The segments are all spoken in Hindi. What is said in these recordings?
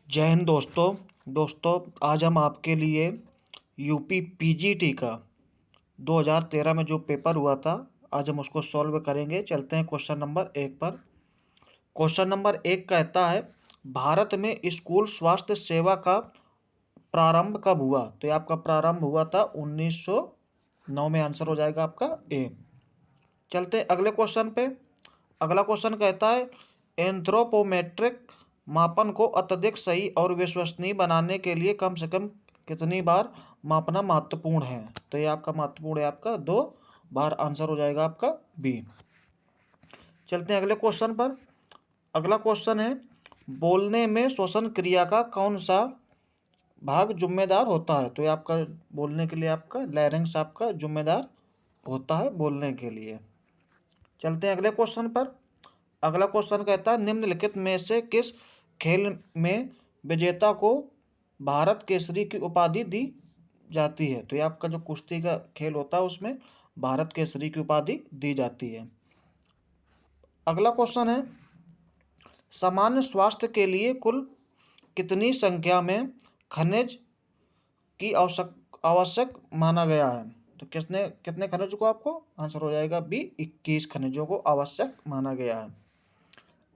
जय हिंद दोस्तों। आज हम आपके लिए यूपी पीजीटी का 2013 में जो पेपर हुआ था, आज हम उसको सॉल्व करेंगे। चलते हैं क्वेश्चन नंबर 1 पर। क्वेश्चन नंबर 1 कहता है, भारत में स्कूल स्वास्थ्य सेवा का प्रारंभ कब हुआ? तो ये आपका प्रारंभ हुआ था 1909 में। आंसर हो जाएगा आपका ए। चलते हैं अगले क्वेश्चन पे। अगला क्वेश्चन कहता है, एंथ्रोपोमेट्रिक मापन को अत्यधिक सही और विश्वसनीय बनाने के लिए कम से कम कितनी बार मापना महत्वपूर्ण है? तो ये आपका महत्वपूर्ण है आपका 2 बार। आंसर हो जाएगा आपका बी। चलते हैं अगले क्वेश्चन पर। अगला क्वेश्चन है, बोलने में श्वसन क्रिया का कौन सा भाग जिम्मेदार होता है? तो ये आपका बोलने के लिए आपका लैरिंक्स आपका जिम्मेदार होता है बोलने के लिए। चलते हैं अगले क्वेश्चन पर। अगला क्वेश्चन कहता है, निम्नलिखित में से किस खेल में विजेता को भारत केसरी की उपाधि दी जाती है? तो ये आपका जो कुश्ती का खेल होता है उसमें भारत केसरी की उपाधि दी जाती है। अगला क्वेश्चन है, सामान्य स्वास्थ्य के लिए कुल कितनी संख्या में खनिज की आवश्यक माना गया है? तो कितने कितने खनिज को आपको? आंसर हो जाएगा बी, 21 खनिजों को आवश्यक माना गया है।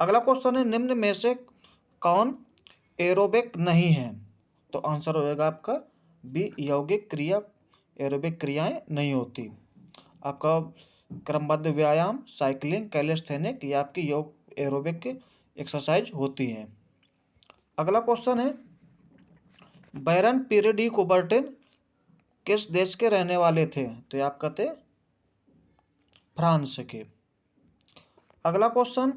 अगला क्वेश्चन है, निम्न में से कौन एरोबिक नहीं है? तो आंसर हो जाएगा आपका बी, यौगिक क्रिया। एरोबिक क्रियाएं नहीं होती। आपका क्रमबद्ध व्यायाम, साइकिलिंग, कैलिस्थेनिक, ये आपकी योग एरोबिक एक्सरसाइज होती है। अगला क्वेश्चन है, बैरन पीरे डी कुबर्टिन किस देश के रहने वाले थे? तो ये आपका थे फ्रांस के। अगला क्वेश्चन,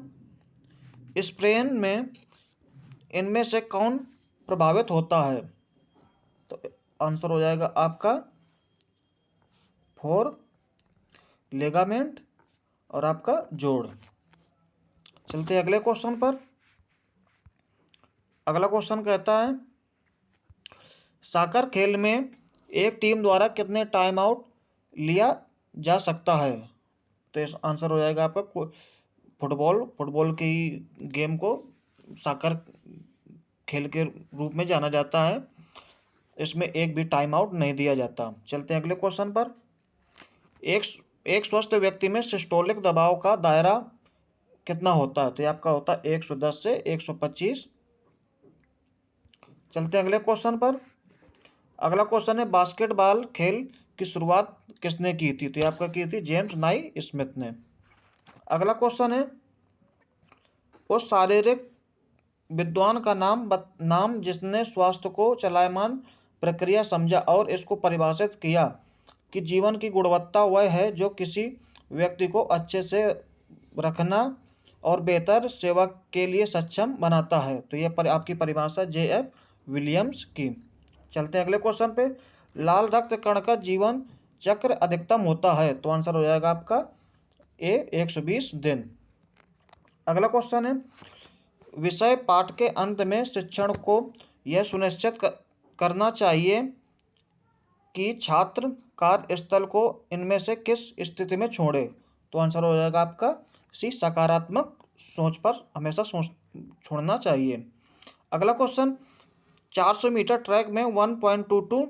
स्पेन में इनमें से कौन प्रभावित होता है? तो आंसर हो जाएगा आपका 4 लेगामेंट और आपका जोड़। चलते हैं अगले क्वेश्चन पर। अगला क्वेश्चन कहता है, साकर खेल में एक टीम द्वारा कितने टाइम आउट लिया जा सकता है? तो इस आंसर हो जाएगा आपका फुटबॉल की गेम को साकर खेल के रूप में जाना जाता है। इसमें एक भी टाइम आउट नहीं दिया जाता। चलते हैं अगले क्वेश्चन पर। एक स्वस्थ व्यक्ति में सिस्टोलिक दबाव का दायरा कितना होता है? तो ये आपका होता है 110 से 125। चलते हैं अगले क्वेश्चन पर। अगला क्वेश्चन है, बास्केटबॉल खेल की शुरुआत किसने की थी? तो ये आपका की थी जेम्स नाई स्मिथ ने। अगला क्वेश्चन है, उस शारीरिक विद्वान का नाम जिसने स्वास्थ्य को चलायमान प्रक्रिया समझा और इसको परिभाषित किया कि जीवन की गुणवत्ता वह है जो किसी व्यक्ति को अच्छे से रखना और बेहतर सेवा के लिए सक्षम बनाता है। तो ये आपकी परिभाषा J.F. विलियम्स की। चलते हैं अगले क्वेश्चन पे। लाल रक्त कण का जीवन चक्र अधिकतम होता है? तो आंसर हो जाएगा आपका ए, 120 दिन। अगला क्वेश्चन है, विषय पाठ के अंत में शिक्षण को यह सुनिश्चित करना चाहिए कि छात्र कार्यस्थल को इनमें से किस स्थिति में छोड़े? तो आंसर हो जाएगा आपका सी, सकारात्मक सोच पर हमेशा छोड़ना चाहिए। अगला क्वेश्चन, 400 मीटर ट्रैक में 1.22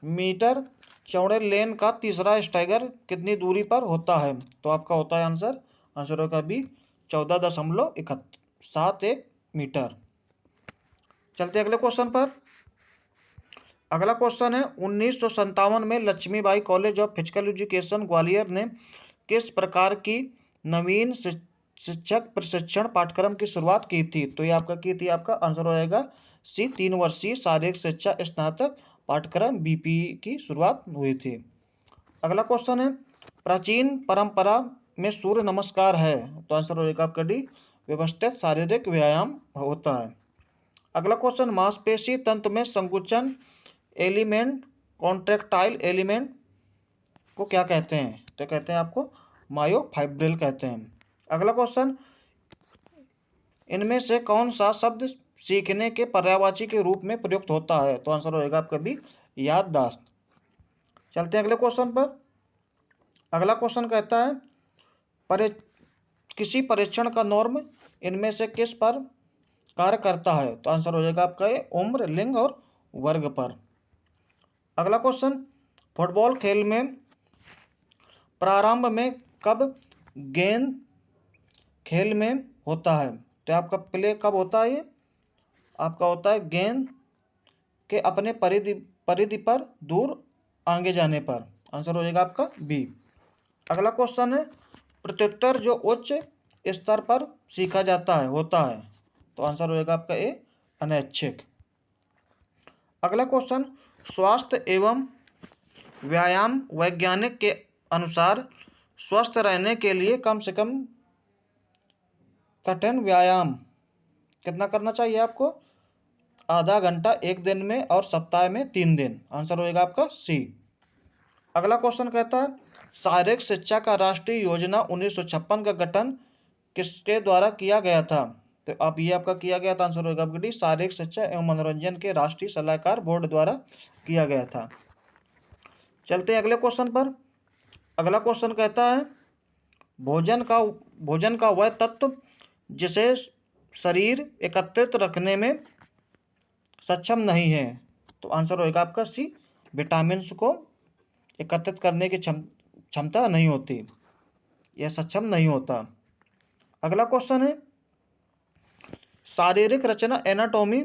मीटर चौड़े लेन का तीसरा स्टैगर कितनी दूरी पर होता है? तो आपका होता है आंसर होगा बी, 14.71 मीटर। चलते अगले क्वेश्चन पर। अगला क्वेश्चन है, 1957 में Lakshmibai college of physical education Gwalior ने किस प्रकार की नवीन शिक्षक प्रशिक्षण पाठ्यक्रम की शुरुआत की थी? तो ये आपका की थी, आपका आंसर हो जाएगा सी, 3 वर्षीय शारीरिक शिक्षा स्नातक पाठ्यक्रम BPE की शुरुआत हुई थी। अगला क्वेश्चन है, प्राचीन परंपरा में सूर्य नमस्कार है? तो आंसर हो जाएगा आपका डी, व्यवस्थित शारीरिक व्यायाम होता है। अगला क्वेश्चन, मांसपेशी तंत्र में संकुचन एलिमेंट, कॉन्ट्रैक्टाइल एलिमेंट को क्या कहते हैं? तो कहते हैं आपको मायोफाइब्रिल कहते हैं। अगला क्वेश्चन, इनमें से कौन सा शब्द सीखने के पर्यायवाची के रूप में प्रयुक्त होता है? तो आंसर हो जाएगा आपका बी, याददाश्त। चलते हैं अगले क्वेश्चन पर। अगला क्वेश्चन कहता है, किसी परीक्षण का नॉर्म इनमें से किस पर कार्य करता है? तो आंसर हो जाएगा आपका ये उम्र, लिंग और वर्ग पर। अगला क्वेश्चन, फुटबॉल खेल में प्रारंभ में कब गेंद खेल में होता है? तो आपका प्ले कब होता है? ये आपका होता है गेंद के अपने परिधि परिधि पर दूर आगे जाने पर। आंसर हो जाएगा आपका बी। अगला क्वेश्चन है, प्रत्युत्तर जो उच्च स्तर पर सीखा जाता है होता है? तो आंसर हो जाएगा आपका ए, अनैच्छिक। अगला क्वेश्चन, स्वास्थ्य एवं व्यायाम वैज्ञानिक के अनुसार स्वस्थ रहने के लिए कम से कम कठिन व्यायाम कितना करना चाहिए आपको? आधा घंटा एक दिन में और सप्ताह में 3 दिन। आंसर होएगा आपका सी। अगला क्वेश्चन कहता है, शारीरिक शिक्षा का राष्ट्रीय योजना 1956 का गठन किसके द्वारा किया गया था? तो अब ये आपका किया गया था, आंसर होगा आपका डी, शारीरिक शिक्षा एवं मनोरंजन के राष्ट्रीय सलाहकार बोर्ड द्वारा किया गया था। चलते हैं अगले क्वेश्चन पर। अगला क्वेश्चन कहता है, भोजन का वह तत्व जिसे शरीर एकत्रित रखने में सक्षम नहीं है? तो आंसर होगा आपका सी, विटामिन को एकत्रित करने की क्षमता नहीं होती, यह सक्षम नहीं होता। अगला क्वेश्चन है, शारीरिक रचना एनाटॉमी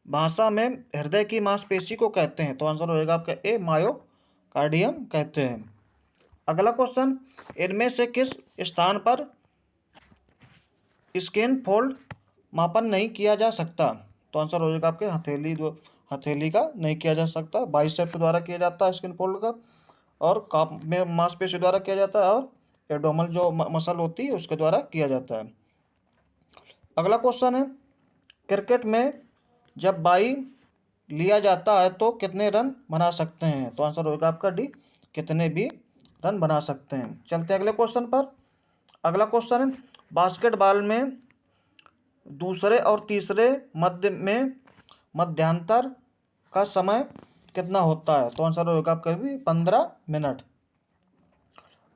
भाषा में हृदय की मांसपेशी को कहते हैं? तो आंसर होगा आपका ए, मायोकार्डियम कहते हैं। अगला क्वेश्चन, इनमें से किस स्थान पर स्किन फोल्ड मापन नहीं किया जा सकता? तो आंसर हो जाएगा आपके हथेली का नहीं किया जा सकता, बाइसेप द्वारा किया जाता है स्किन फोल्ड का, और काफ में मांसपेशी द्वारा किया जाता है, और एब्डोमिनल जो मसल होती है उसके द्वारा किया जाता है। अगला क्वेश्चन है, क्रिकेट में जब बाई लिया जाता है तो कितने रन बना सकते हैं? तो आंसर होगा आपका डी, कितने भी रन बना सकते हैं। चलते हैं अगले क्वेश्चन पर। अगला क्वेश्चन है, बास्केटबॉल में दूसरे और तीसरे मध्यांतर का समय कितना होता है? तो आंसर होगा आपका भी 15 मिनट।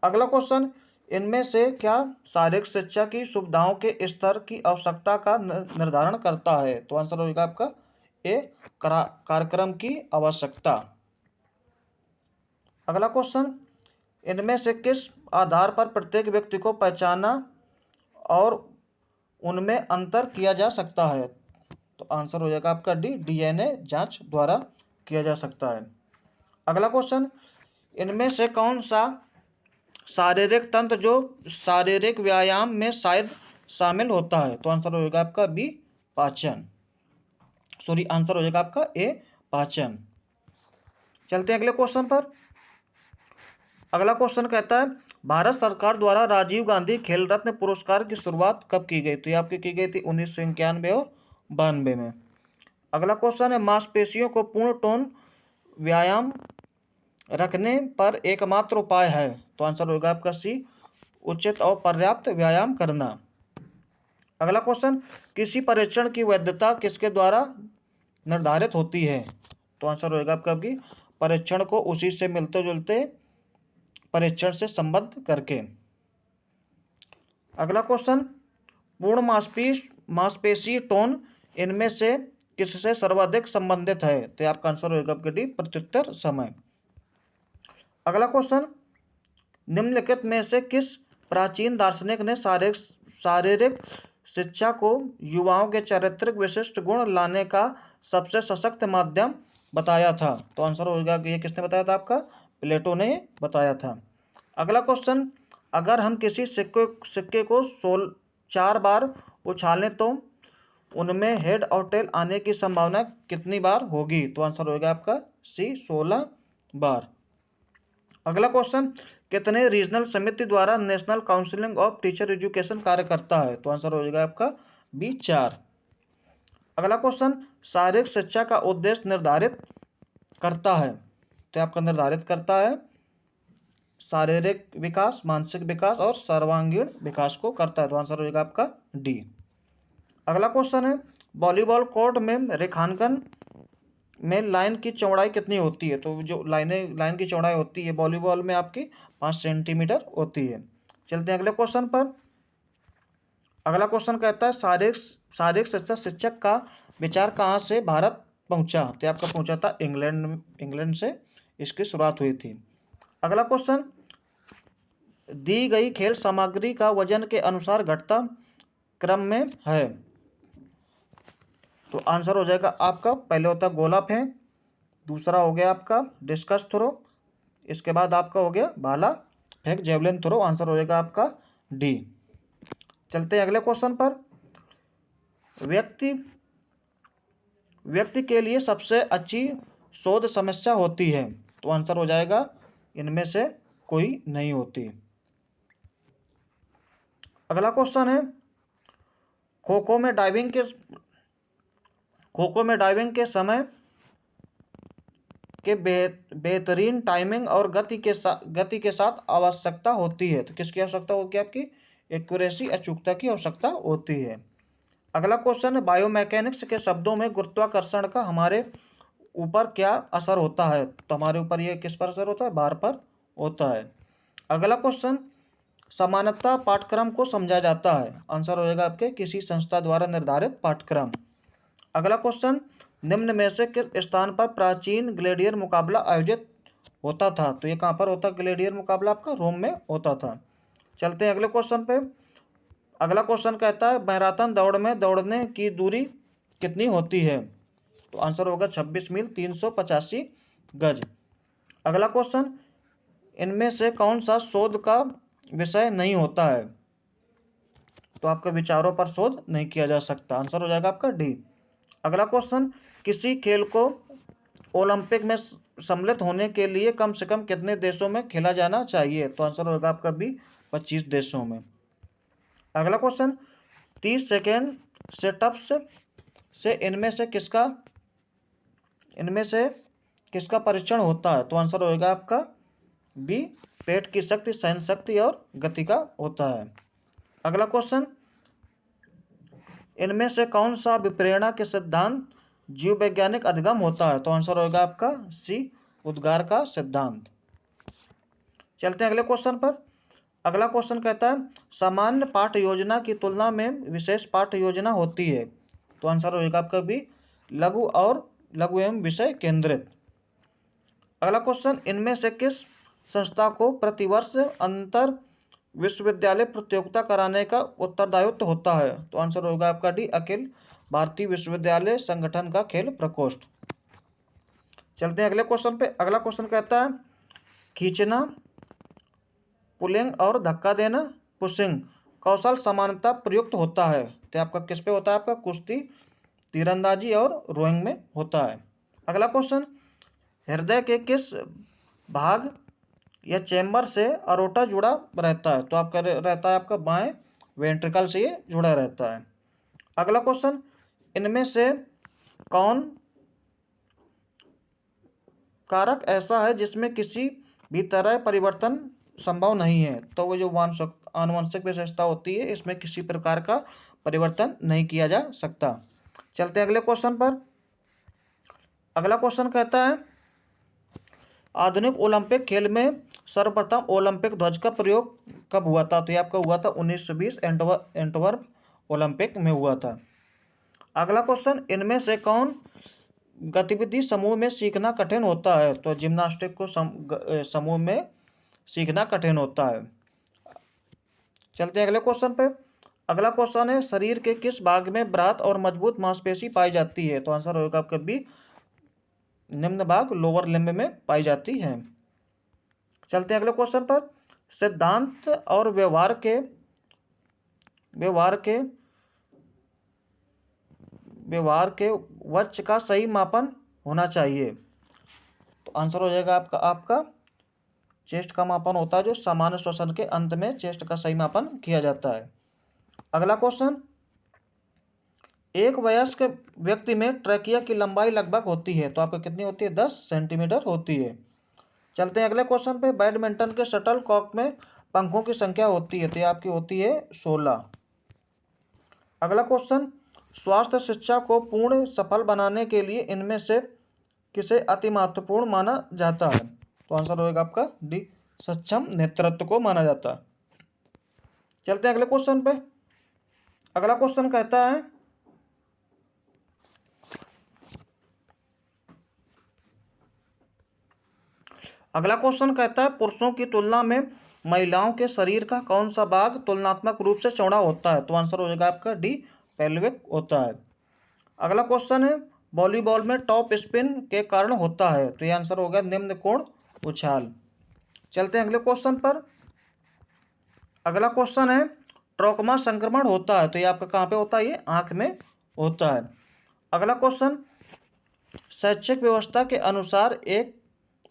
अगला क्वेश्चन, इनमें से क्या शारीरिक शिक्षा की सुविधाओं के स्तर की आवश्यकता का निर्धारण करता है? तो आंसर होगा आपका ए, कार्यक्रम की आवश्यकता। अगला क्वेश्चन, इनमें से किस आधार पर प्रत्येक व्यक्ति को पहचाना और उनमें अंतर किया जा सकता है? तो आंसर हो जाएगा आपका डी, डीएनए जांच द्वारा किया जा सकता है। अगला क्वेश्चन, इनमें से कौन सा शारीरिक तंत्र जो शारीरिक व्यायाम में शायद शामिल होता है? तो आंसर होगा आपका बी, पाचन। आंसर हो जाएगा आपका ए, पाचन। चलते हैं अगले क्वेश्चन पर। अगला क्वेश्चन कहता है, भारत सरकार द्वारा राजीव गांधी खेल रत्न पुरस्कार की शुरुआत कब की गई? तो ये आपकी की गई थी 1991 और 92 में। अगला क्वेश्चन है, मांसपेशियों को पूर्ण टोन व्यायाम रखने पर एकमात्र उपाय है? तो आंसर होगा आपका सी, उचित और पर्याप्त व्यायाम करना। अगला क्वेश्चन, किसी परीक्षण की वैधता किसके द्वारा निर्धारित होती है? तो आंसर होगा आपका भी, परीक्षण को उसी से मिलते जुलते परीक्षण से संबद्ध करके। अगला क्वेश्चन, पूर्ण मांसपेशी टोन इनमें से किससे सर्वाधिक संबंधित है? तो आपका आंसर होगा आपका डी, प्रत्युत्तर समय। अगला क्वेश्चन, निम्नलिखित में से किस प्राचीन दार्शनिक ने शारीरिक शिक्षा को युवाओं के चारित्रिक विशिष्ट गुण लाने का सबसे सशक्त माध्यम बताया था? तो आंसर होगा कि ये किसने बताया था? आपका प्लेटो ने बताया था। अगला क्वेश्चन, अगर हम किसी सिक्के को 4 बार उछालें तो उनमें हेड और टेल आने की संभावना कितनी बार होगी? तो आंसर होगा आपका सी, 16 बार। अगला क्वेश्चन, कितने रीजनल समिति द्वारा national counselling of teacher education कार्य करता है? तो आंसर हो जाएगा आपका बी, 4। अगला क्वेश्चन, शारीरिक शिक्षा का उद्देश्य निर्धारित करता है? तो आपका निर्धारित करता है शारीरिक विकास, मानसिक विकास और सर्वांगीण विकास को करता है। तो आंसर हो जाएगा आपका डी। अगला क्वेश्चन है, वॉलीबॉल कोर्ट में रेखांकन में लाइन की चौड़ाई कितनी होती है? तो जो लाइन की चौड़ाई होती है वॉलीबॉल में आपकी 5 सेंटीमीटर होती है। चलते हैं अगले क्वेश्चन पर। अगला क्वेश्चन कहता है, शारीरिक शिक्षा शिक्षक का विचार कहाँ से भारत पहुंचा? तो आपका पहुंचा था इंग्लैंड से इसकी शुरुआत हुई थी। अगला क्वेश्चन, दी गई खेल सामग्री का वजन के अनुसार घटता क्रम में है। तो आंसर हो जाएगा आपका, पहले होता है गोला फेंक, दूसरा हो गया आपका डिस्कस थ्रो, इसके बाद आपका हो गया भाला फेंक जेवलिन थ्रो। आंसर हो जाएगा आपका डी। चलते हैं अगले क्वेश्चन पर। व्यक्ति के लिए सबसे अच्छी शोध समस्या होती है। तो आंसर हो जाएगा इनमें से कोई नहीं होती। अगला क्वेश्चन है, खो खो में डाइविंग के समय के बेहतरीन टाइमिंग और गति के साथ आवश्यकता होती है। तो किसकी आवश्यकता होगी? आपकी एक्यूरेसी, अचूकता की आवश्यकता होती है। अगला क्वेश्चन है, बायोमैकेनिक्स के शब्दों में गुरुत्वाकर्षण का हमारे ऊपर क्या असर होता है? तो हमारे ऊपर ये किस पर असर होता है? भार पर होता है। अगला क्वेश्चन, समानता पाठ्यक्रम को समझा जाता है। आंसर हो जाएगा आपके किसी संस्था द्वारा निर्धारित पाठ्यक्रम। अगला क्वेश्चन, निम्न में से किस स्थान पर प्राचीन ग्लेडियर मुकाबला आयोजित होता था? तो ये कहाँ पर होता? ग्लेडियर मुकाबला आपका रोम में होता था। चलते हैं अगले क्वेश्चन पे। अगला क्वेश्चन कहता है, मैराथन दौड़ में दौड़ने की दूरी कितनी होती है? तो आंसर होगा 26 मील 385 गज। अगला क्वेश्चन, इनमें से कौन सा शोध का विषय नहीं होता है? तो आपके विचारों पर शोध नहीं किया जा सकता। आंसर हो जाएगा आपका डी। अगला क्वेश्चन, किसी खेल को ओलंपिक में सम्मिलित होने के लिए कम से कम कितने देशों में खेला जाना चाहिए? तो आंसर होगा आपका बी, 25 देशों में। अगला क्वेश्चन, 30 सेकेंड सेटअप्स से इनमें से किसका परीक्षण होता है? तो आंसर होगा आपका बी, पेट की शक्ति, सहन शक्ति और गति का होता है। अगला क्वेश्चन, इनमें से कौन सा विप्रेरणा के सिद्धांत जीव वैज्ञानिक अधिगम होता है? तो आंसर होगा आपका सी, उद्गार का सिद्धांत। चलते हैं अगले क्वेश्चन पर। अगला क्वेश्चन कहता है, सामान्य पाठ्य योजना की तुलना में विशेष पाठ्य योजना होती है। तो आंसर होगा आपका बी, लघु एवं विषय केंद्रित। अगला क्वेश्चन, इनमें से किस संस्था को प्रतिवर्ष अंतर विश्वविद्यालय प्रतियोगिता कराने का उत्तरदायित्व होता है? तो आंसर होगा आपका डी, अखिल भारतीय विश्वविद्यालय संगठन का खेल प्रकोष्ठ। चलते हैं अगले क्वेश्चन पे। अगला क्वेश्चन कहता है, खींचना, पुलिंग और धक्का देना, पुशिंग कौशल समानता प्रयुक्त होता है। तो आपका किस पे होता है? आपका कुश्ती, तीरंदाजी और रोइंग में होता है। अगला क्वेश्चन, हृदय के किस भाग या चैम्बर से अरोटा जुड़ा रहता है? तो आपका रहता है आपका बाएं वेंट्रिकल से ये जुड़ा रहता है। अगला क्वेश्चन, इनमें से कौन कारक ऐसा है जिसमें किसी भी तरह परिवर्तन संभव नहीं है? तो वो जो आनुवंशिक विशेषता होती है, इसमें किसी प्रकार का परिवर्तन नहीं किया जा सकता। चलते हैं अगले क्वेश्चन पर। अगला क्वेश्चन कहता है, आधुनिक ओलंपिक खेल में सर्वप्रथम ओलंपिक ध्वज का प्रयोग कब हुआ था? तो ये आपका हुआ था 1920 एंटवर्प ओलंपिक में हुआ था। अगला क्वेश्चन, इनमें से कौन गतिविधि समूह में सीखना कठिन होता है? तो जिम्नास्टिक को समूह में सीखना कठिन होता है। चलते हैं अगले क्वेश्चन पे। अगला क्वेश्चन है, शरीर के किस भाग में बृहत और मजबूत मांसपेशी पाई जाती है? तो आंसर होगा आपका बी, निम्न भाग लोअर लिम्ब में पाई जाती है। चलते हैं अगले क्वेश्चन पर। सिद्धांत और व्यवहार के वक्र का सही मापन होना चाहिए। तो आंसर हो जाएगा आपका चेस्ट का मापन होता है, जो सामान्य श्वसन के अंत में चेस्ट का सही मापन किया जाता है। अगला क्वेश्चन, एक वयस्क व्यक्ति में ट्रैकिया की लंबाई लगभग होती है। तो आपको कितनी होती है? 10 सेंटीमीटर होती है। चलते हैं अगले क्वेश्चन पे। बैडमिंटन के शटल कॉक में पंखों की संख्या होती है। तो ये आपकी होती है 16। अगला क्वेश्चन, स्वास्थ्य शिक्षा को पूर्ण सफल बनाने के लिए इनमें से किसे अति महत्वपूर्ण माना जाता है? तो आंसर होगा आपका डी, सक्षम नेतृत्व को माना जाता है। चलते हैं अगले क्वेश्चन पे। अगला क्वेश्चन कहता है, अगला क्वेश्चन कहता है पुरुषों की तुलना में महिलाओं के शरीर का कौन सा भाग तुलनात्मक रूप से चौड़ा होता है? तो आंसर हो जाएगा आपका डी, पेल्विक होता है। अगला क्वेश्चन है वॉलीबॉल में टॉप स्पिन के कारण होता है? तो ये आंसर होगा निम्न कोण उछाल। चलते हैं अगले क्वेश्चन पर। अगला क्वेश्चन है ट्रोकोमा संक्रमण होता है? तो ये आपका कहाँ पे होता है? ये आंख में होता है। अगला क्वेश्चन शैक्षिक व्यवस्था के अनुसार एक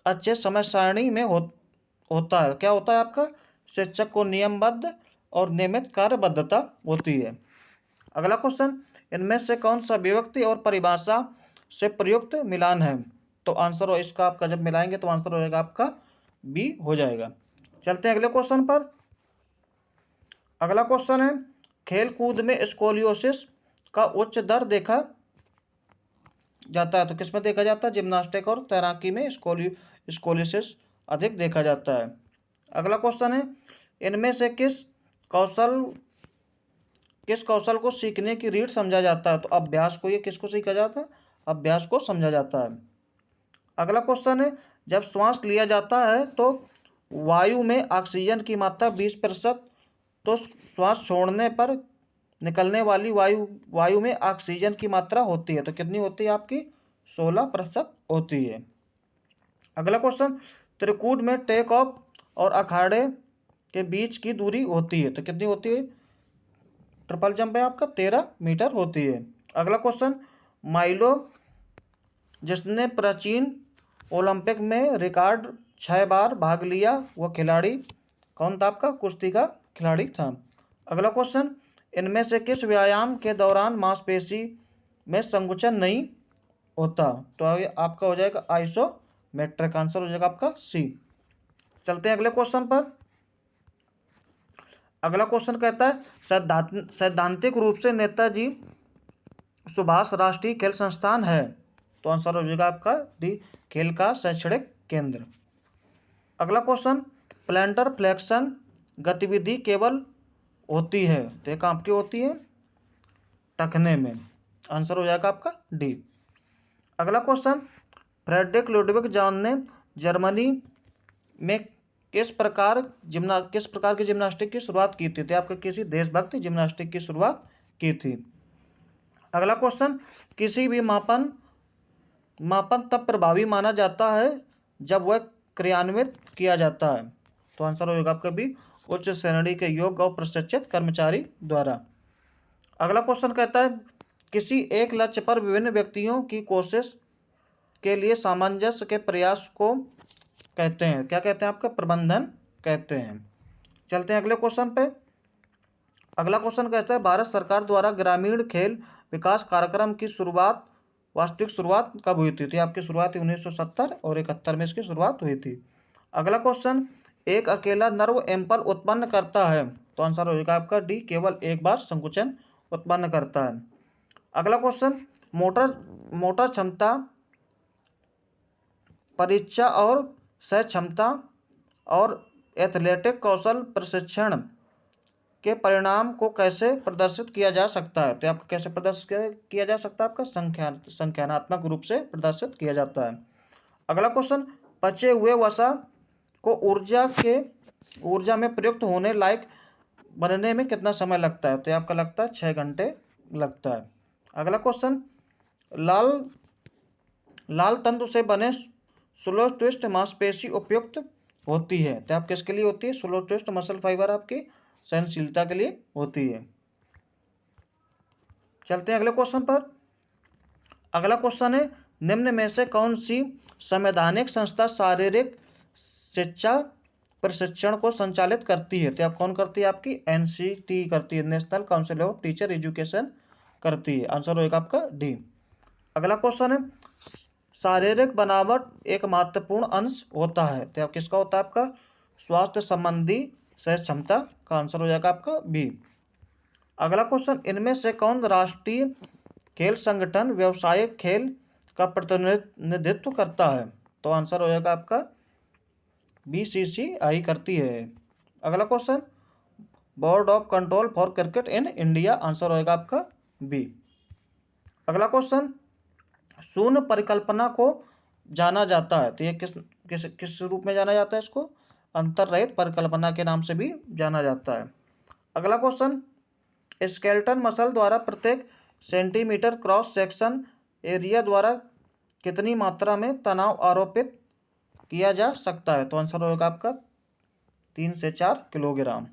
अच्छे समय सारणी में होता है? क्या होता है आपका? शिक्षक को नियमबद्ध और नियमित कार्यबद्धता होती है। अगला क्वेश्चन इनमें से कौन सा विभक्ति और परिभाषा से प्रयुक्त मिलान है? तो आंसर हो इसका आपका जब मिलाएंगे तो आंसर हो जाएगा आपका बी हो जाएगा। चलते हैं अगले क्वेश्चन पर। अगला क्वेश्चन है खेल कूद में स्कोलियोसिस का उच्च दर देखा जाता है? तो किसमें देखा जाता है? जिम्नास्टिक और तैराकी में स्कोलियोसिस अधिक देखा जाता है। अगला क्वेश्चन है इनमें से किस कौशल को सीखने की रीढ़ समझा जाता है? तो अभ्यास को, ये किसको सीखा जाता है? अभ्यास को समझा जाता है। अगला क्वेश्चन है जब श्वास लिया जाता है तो वायु में ऑक्सीजन की मात्रा 20%, तो श्वास छोड़ने पर निकलने वाली वायु में ऑक्सीजन की मात्रा होती है तो कितनी होती है आपकी? 16% होती है। अगला क्वेश्चन त्रिकूट में टेक ऑफ और अखाड़े के बीच की दूरी होती है तो कितनी होती है? ट्रिपल जंप है आपका 13 मीटर होती है। अगला क्वेश्चन माइलो जिसने प्राचीन ओलंपिक में रिकॉर्ड 6 बार भाग लिया वह खिलाड़ी कौन था आपका? कुश्ती का खिलाड़ी था। अगला क्वेश्चन इनमें से किस व्यायाम के दौरान मांसपेशी में संकुचन नहीं होता? तो आपका हो जाएगा आइसोमेट्रिक। आंसर हो जाएगा आपका सी। चलते हैं अगले क्वेश्चन पर। अगला क्वेश्चन कहता है सैद्धांतिक रूप से नेताजी सुभाष राष्ट्रीय खेल संस्थान है? तो आंसर हो जाएगा आपका डी, खेल का शैक्षणिक केंद्र। अगला क्वेश्चन प्लैंटर फ्लेक्शन गतिविधि केवल होती है तो ये कहाँ की होती है? टखने में। आंसर हो जाएगा आपका डी। अगला क्वेश्चन फ्रेडरिक लुडविग जॉन ने जर्मनी में किस प्रकार की जिम्नास्टिक की शुरुआत की थी? तो आपके किसी देशभक्ति जिम्नास्टिक की शुरुआत की थी। अगला क्वेश्चन किसी भी मापन तब प्रभावी माना जाता है जब वह क्रियान्वित किया जाता है? तो आंसर होगा आपका भी, उच्च श्रेणी के योग्य और प्रशिक्षित कर्मचारी द्वारा। अगला क्वेश्चन कहता है किसी एक लक्ष्य पर विभिन्न व्यक्तियों की कोशिश के लिए सामंजस्य के प्रयास को कहते हैं? क्या कहते हैं आपका? प्रबंधन कहते हैं। चलते हैं अगले क्वेश्चन पे। अगला क्वेश्चन कहता है भारत सरकार द्वारा ग्रामीण खेल विकास कार्यक्रम की वास्तविक शुरुआत कब हुई थी? तो आपकी शुरुआत 1970 और 71 में इसकी शुरुआत हुई थी। अगला क्वेश्चन एक अकेला नर्व एम्पल उत्पन्न करता है? तो आंसर हो जाएगा आपका डी, केवल एक बार संकुचन उत्पन्न करता है। अगला क्वेश्चन मोटर क्षमता परीक्षा और सह क्षमता और एथलेटिक कौशल प्रशिक्षण के परिणाम को कैसे प्रदर्शित किया जा सकता है? तो आपको कैसे प्रदर्शित किया जा सकता है? आपका संख्यात्मक रूप से प्रदर्शित किया जाता है। अगला क्वेश्चन पचे हुए वसा को ऊर्जा में प्रयुक्त होने लायक बनने में कितना समय लगता है? तो आपका लगता है 6 घंटे लगता है। अगला क्वेश्चन लाल तंतु से बने स्लो ट्विस्ट मांसपेशी उपयुक्त होती है? तो आप किसके लिए होती है? स्लो ट्विस्ट मसल फाइबर आपकी सहनशीलता के लिए होती है। चलते हैं अगले क्वेश्चन पर। अगला क्वेश्चन है निम्न में से कौन सी संवैधानिक संस्था शारीरिक शिक्षा प्रशिक्षण को संचालित करती है? तो आप कौन करती है? आपकी एनसीटी करती है, national council of teacher education करती है। आंसर होगा आपका डी। अगला क्वेश्चन है शारीरिक बनावट एक महत्वपूर्ण अंश होता है? तो आप किसका होता है? आपका स्वास्थ्य संबंधी सह क्षमता का। आंसर हो जाएगा आपका बी। अगला क्वेश्चन इनमें से कौन राष्ट्रीय खेल संगठन व्यावसायिक खेल का प्रतिनिधित्व करता है? तो आंसर हो जाएगा आपका BCCI करती है। अगला question board of control for cricket in India. Answer होगा आपका बी। अगला क्वेश्चन शून्य परिकल्पना को जाना जाता है? तो ये किस रूप में जाना जाता है इसको? अंतर्रहित परिकल्पना के नाम से भी जाना जाता है। अगला क्वेश्चन, स्केलेटल मसल द्वारा प्रत्येक सेंटीमीटर क्रॉस सेक्शन एरिया द्वारा कितनी मात्रा में तनाव आरोपित किया जा सकता है? तो आंसर होगा आपका 3 से 4 किलोग्राम।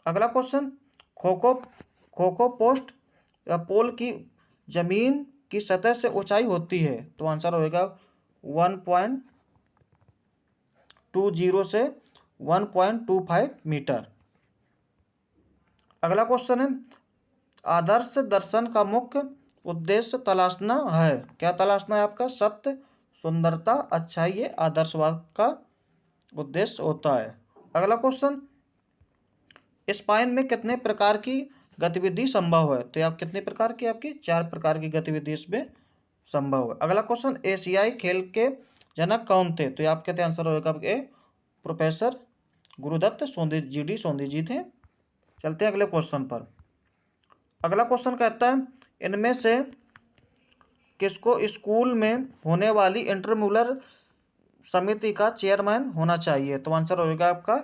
अगला क्वेश्चन, खो खो पोस्ट या पोल की जमीन की सतह से ऊंचाई होती है? तो आंसर होगा 1.20 से 1.25 मीटर। अगला क्वेश्चन है, आदर्श दर्शन का मुख्य उद्देश्य तलाशना है। क्या तलाशना है आपका? सत्य, सुंदरता, अच्छाई, ये आदर्शवाद का उद्देश्य होता है। अगला क्वेश्चन, स्पाइन में कितने प्रकार की गतिविधि संभव है? तो आप कितने प्रकार की? आपकी 4 प्रकार की गतिविधि इसमें संभव है। अगला क्वेश्चन, एशियाई खेल के जनक कौन थे? तो आप कहते हैं आंसर होगा आपके प्रोफेसर गुरुदत्त सोंदी जी थे। चलते हैं अगले क्वेश्चन पर। अगला क्वेश्चन कहता है, इनमें से किसको स्कूल में होने वाली इंटरम्यूलर समिति का चेयरमैन होना चाहिए? तो आंसर होगा आपका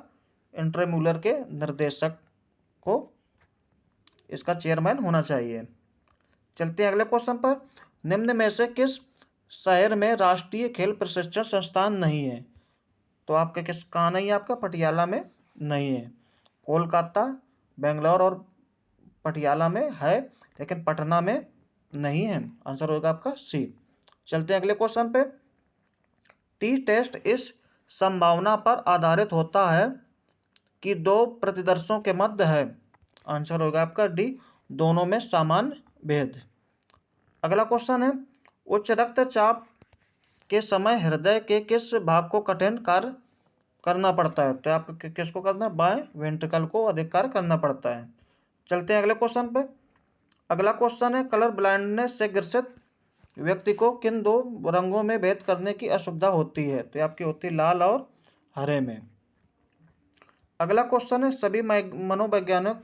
इंटरम्यूलर के निर्देशक को इसका चेयरमैन होना चाहिए। चलते हैं अगले क्वेश्चन पर, निम्न में से किस शहर में राष्ट्रीय खेल प्रशिक्षण संस्थान नहीं है? तो आपका किस कहाँ नहीं है? आपका पटियाला में नहीं है। कोलकाता, बेंगलोर और पटियाला में है, लेकिन पटना में नहीं है। आंसर होगा आपका सी। चलते हैं अगले क्वेश्चन पे, टी टेस्ट इस संभावना पर आधारित होता है कि दो प्रतिदर्शों के मध्य है। आंसर होगा आपका डी, दोनों में सामान्य भेद। अगला क्वेश्चन है, उच्च रक्तचाप के समय हृदय के किस भाग को कठिन कार्य करना पड़ता है? तो आपको किसको करना है? बाएं वेंट्रिकल को अधिक कार्य करना पड़ता है। चलते हैं अगले क्वेश्चन पे। अगला क्वेश्चन है, कलर ब्लाइंडनेस से ग्रसित व्यक्ति को किन दो रंगों में भेद करने की असुविधा होती है? तो आपकी होती है लाल और हरे में। अगला क्वेश्चन है, सभी मनोवैज्ञानिक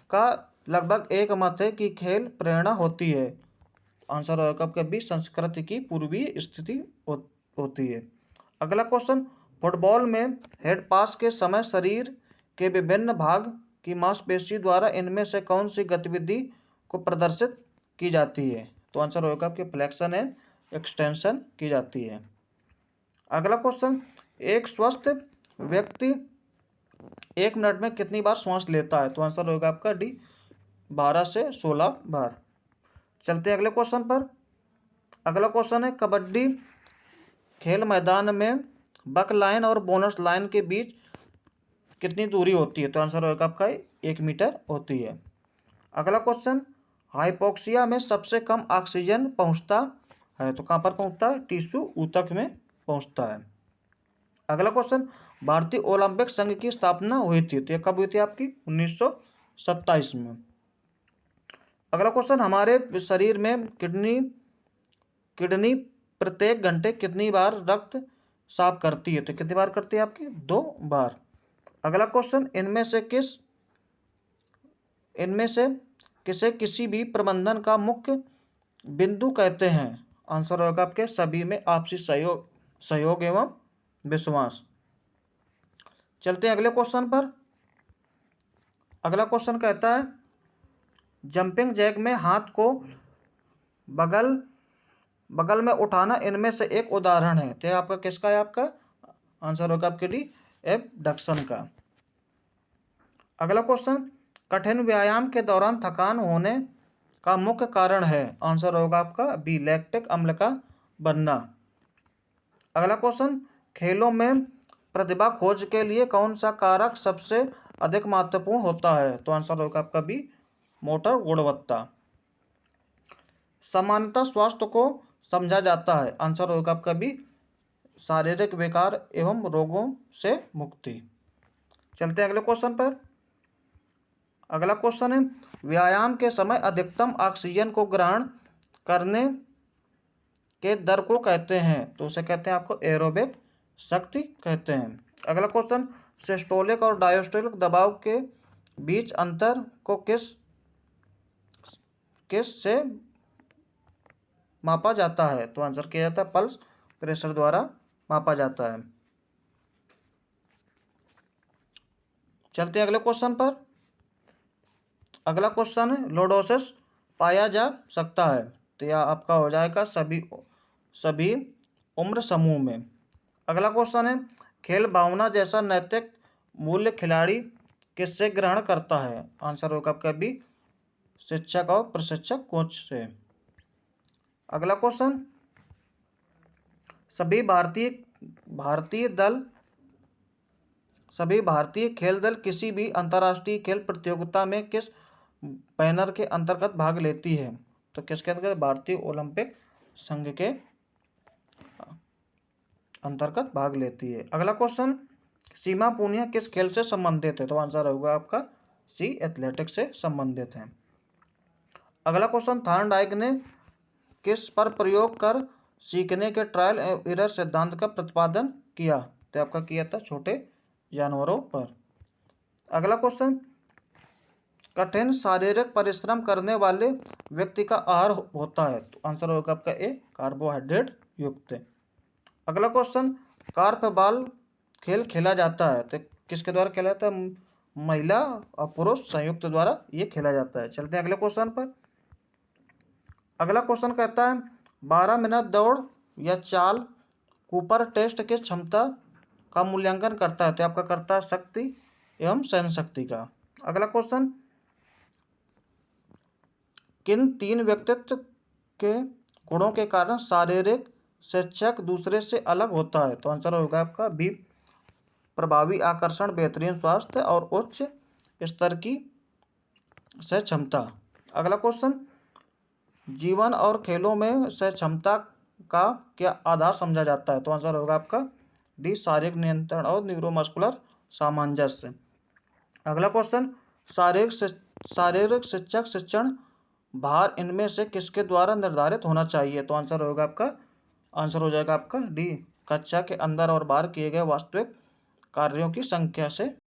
का लगभग एक मत है कि खेल प्रेरणा होती है। आंसर होगा आपका बी, संस्कृति की पूर्वीय स्थिति होती है। अगला क्वेश्चन, फुटबॉल में हेड पास के समय शरीर के विभिन्न भाग की मांसपेशी द्वारा इनमें से कौन सी गतिविधि को प्रदर्शित की जाती है? तो आंसर होगा आपके फ्लेक्शन एंड एक्सटेंशन की जाती है। अगला क्वेश्चन, एक स्वस्थ व्यक्ति 1 मिनट में कितनी बार श्वास लेता है? तो आंसर होगा आपका डी, 12 से 16 बार। चलते हैं अगले क्वेश्चन पर। अगला क्वेश्चन है, कबड्डी खेल मैदान में बक लाइन और बोनस लाइन के बीच कितनी दूरी होती है? तो आंसर होगा आपका 1 मीटर होती है। अगला क्वेश्चन, हाइपोक्सिया में सबसे कम ऑक्सीजन पहुंचता है, तो कहाँ पर पहुंचता है? टिश्यू ऊतक में पहुंचता है। अगला क्वेश्चन, भारतीय ओलंपिक संघ की स्थापना हुई थी, तो यह कब हुई थी आपकी? 1927 में। अगला क्वेश्चन, हमारे शरीर में किडनी प्रत्येक घंटे कितनी बार रक्त साफ करती है? तो कितनी बार करती है आपकी? 2 बार। अगला क्वेश्चन, इनमें से किसे किसी भी प्रबंधन का मुख्य बिंदु कहते हैं? आंसर होगा आपके सभी में आपसी सहयोग एवं विश्वास। चलते हैं अगले क्वेश्चन पर। अगला क्वेश्चन कहता है, जंपिंग जैक में हाथ को बगल में उठाना इनमें से एक उदाहरण है, तो आपका किसका है? आपका आंसर होगा आपके डी, एबडक्शन का। अगला क्वेश्चन, कठिन व्यायाम के दौरान थकान होने का मुख्य कारण है? आंसर होगा आपका बी, लैक्टिक अम्ल का बनना। अगला क्वेश्चन, खेलों में प्रतिभा खोज के लिए कौन सा कारक सबसे अधिक महत्वपूर्ण होता है? तो आंसर होगा आपका बी, मोटर गुणवत्ता। सामान्यतः स्वास्थ्य को समझा जाता है, आंसर होगा आपका बी, शारीरिक विकार एवं रोगों से मुक्ति। चलते हैं अगले क्वेश्चन पर। अगला क्वेश्चन है, व्यायाम के समय अधिकतम ऑक्सीजन को ग्रहण करने के दर को कहते हैं? तो उसे कहते हैं आपको एरोबिक शक्ति कहते हैं। अगला क्वेश्चन, सिस्टोलिक और डायस्टोलिक दबाव के बीच अंतर को किस से मापा जाता है? तो आंसर किया जाता है पल्स प्रेशर द्वारा मापा जाता है। चलते हैं अगले क्वेश्चन पर। अगला क्वेश्चन है लॉर्डोसिस पाया जा सकता है, तो यह आपका हो जाएगा सभी उम्र समूह में। अगला क्वेश्चन है खेल भावना जैसा नैतिक मूल्य खिलाड़ी किससे ग्रहण करता है? आंसर होगा आपका बी, शिक्षक और प्रशिक्षक कोच से। अगला क्वेश्चन सभी भारतीय खेल दल किसी भी अंतर्राष्ट्रीय खेल प्रतियोगिता में किस बैनर के अंतर्गत भाग लेती है? तो किसके अंतर्गत? भारतीय ओलंपिक संघ के अंतर्गत भाग लेती है। अगला क्वेश्चन सीमा पूनिया किस खेल से संबंधित है? तो आंसर होगा आपका सी, एथलेटिक्स से संबंधित है। अगला क्वेश्चन थॉर्नडाइक ने किस पर प्रयोग कर सीखने के ट्रायल एरर सिद्धांत का प्रतिपादन किया? तो आपका किया था छोटे जानवरों पर। अगला क्वेश्चन कठिन शारीरिक परिश्रम करने वाले व्यक्ति का आहार होता है? तो आंसर होगा आपका ए, कार्बोहाइड्रेट युक्त। अगला क्वेश्चन कार्पबाल खेल खेला जाता है, तो किसके द्वारा खेला जाता है? महिला और पुरुष संयुक्त द्वारा ये खेला जाता है। चलते हैं अगले क्वेश्चन पर। अगला क्वेश्चन कहता है 12 मिनट दौड़ या चाल कूपर टेस्ट किस क्षमता का मूल्यांकन करता है? तो आपका करता है शक्ति एवं सहन शक्ति का। अगला क्वेश्चन किन 3 व्यक्तित्व के गुणों के कारण शारीरिक शिक्षक दूसरे से अलग होता है? तो आंसर होगा आपका बी, प्रभावी आकर्षण, बेहतरीन स्वास्थ्य और उच्च स्तर की सह क्षमता। अगला क्वेश्चन जीवन और खेलों में सह क्षमता का क्या आधार समझा जाता है? तो आंसर होगा आपका डी, शारीरिक नियंत्रण और न्यूरोमस्कुलर सामंजस्य। अगला क्वेश्चन शारीरिक शिक्षक शिक्षण भार इनमें से किसके द्वारा निर्धारित होना चाहिए? तो आंसर हो जाएगा आपका डी, कक्षा के अंदर और बाहर किए गए वास्तविक कार्यों की संख्या से